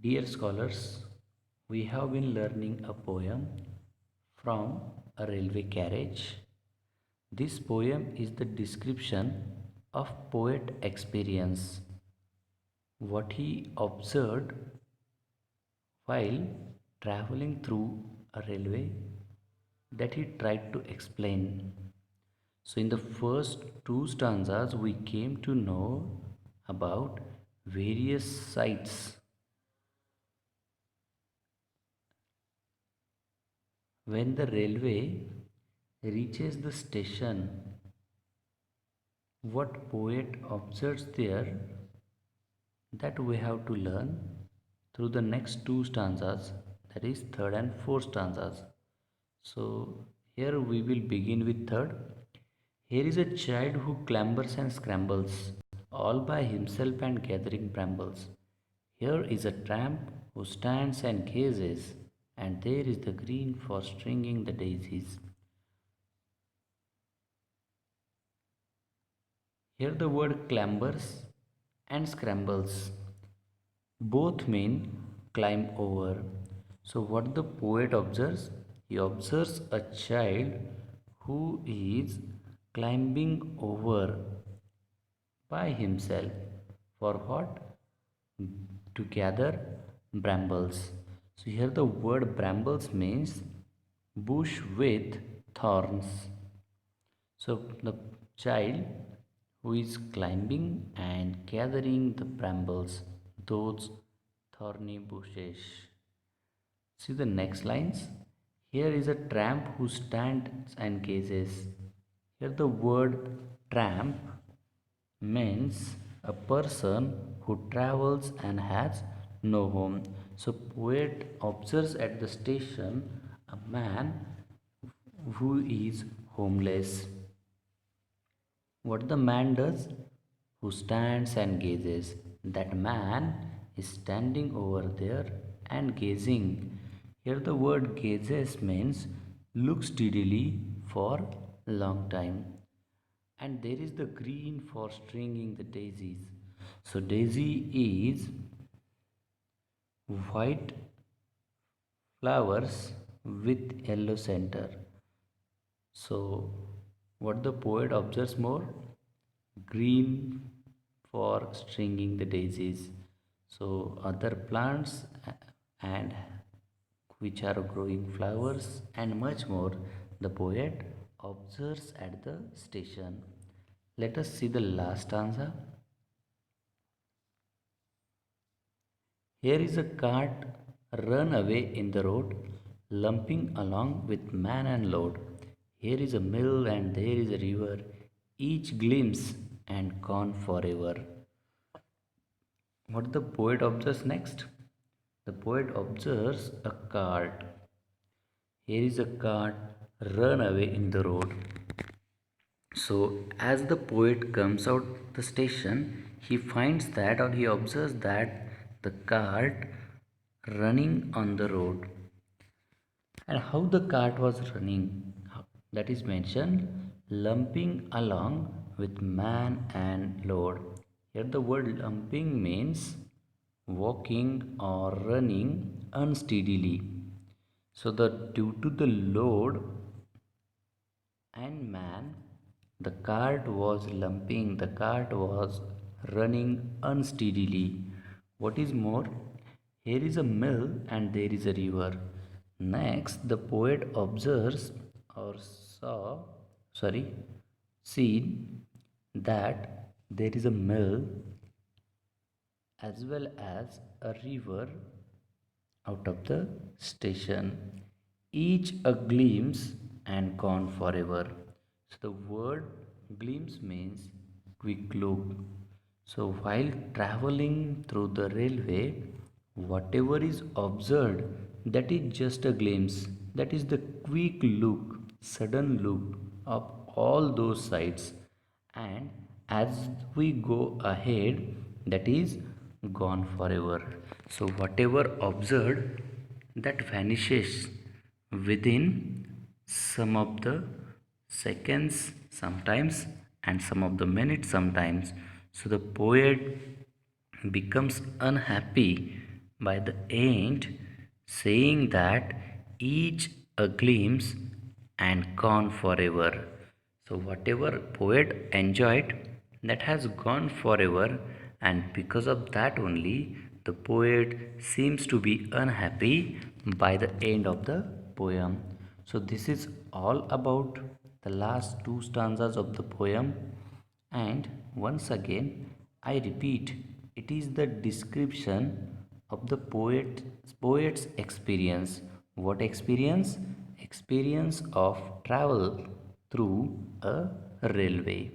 Dear scholars, we have been learning a poem from a railway carriage. This poem is the description of poet experience, what he observed while traveling through a railway that he tried to explain. So, in the first two stanzas, we came to know about various sights when the railway reaches the station. What poet observes there, that we have to learn through the next two stanzas, that is third and fourth stanzas. So here we will begin with third. Here is a child who clambers and scrambles all by himself and gathering brambles. Here is a tramp who stands and gazes, and there is the green for stringing the daisies. Here the word clambers and scrambles both mean climb over. So, what the poet observes? He observes a child who is climbing over by himself. For what? To gather brambles. So, here the word brambles means bush with thorns. So, the child who is climbing and gathering the brambles, those thorny bushes. See the next lines. Here is a tramp who stands and gazes. Here the word tramp means a person who travels and has no home. So poet observes at the station a man who is homeless. What the man does? Who stands and gazes. That man is standing over there and gazing. Here the word gazes means look steadily for a long time. And there is the green for stringing the daisies. So daisy is white flowers with yellow center. So what the poet observes more? Green for stringing the daisies. So other plants and which are growing flowers and much more the poet observes at the station. Let us see the last stanza. Here is a cart run away in the road, lumping along with man and load. Here is a mill and there is a river, each glimpse and gone forever. What the poet observes next? The poet observes a cart. Here is a cart run away in the road. So, as the poet comes out the station, he finds that or he observes that the cart running on the road. And how the cart was running, that is mentioned lumping along with man and load. Here the word lumping means walking or running unsteadily. So the due to the load and man, the cart was lumping, the cart was running unsteadily. What is more, here is a mill and there is a river. Next, the poet observes or sorry, seen that there is a mill as well as a river out of the station, each a glimpse and gone forever. So the word glimpse means quick look. So while traveling through the railway, whatever is observed, that is just a glimpse. That is the quick look, sudden look of all those sights. And as we go ahead, that is gone forever. So whatever observed, that vanishes within some of the seconds sometimes and some of the minutes sometimes. So the poet becomes unhappy by the end, saying that each a glimpse and gone forever. So, whatever poet enjoyed, that has gone forever, and because of that only, the poet seems to be unhappy by the end of the poem. So, this is all about the last two stanzas of the poem, and once again, I repeat, it is the description of the poet's experience. What experience? Experience of travel through a railway.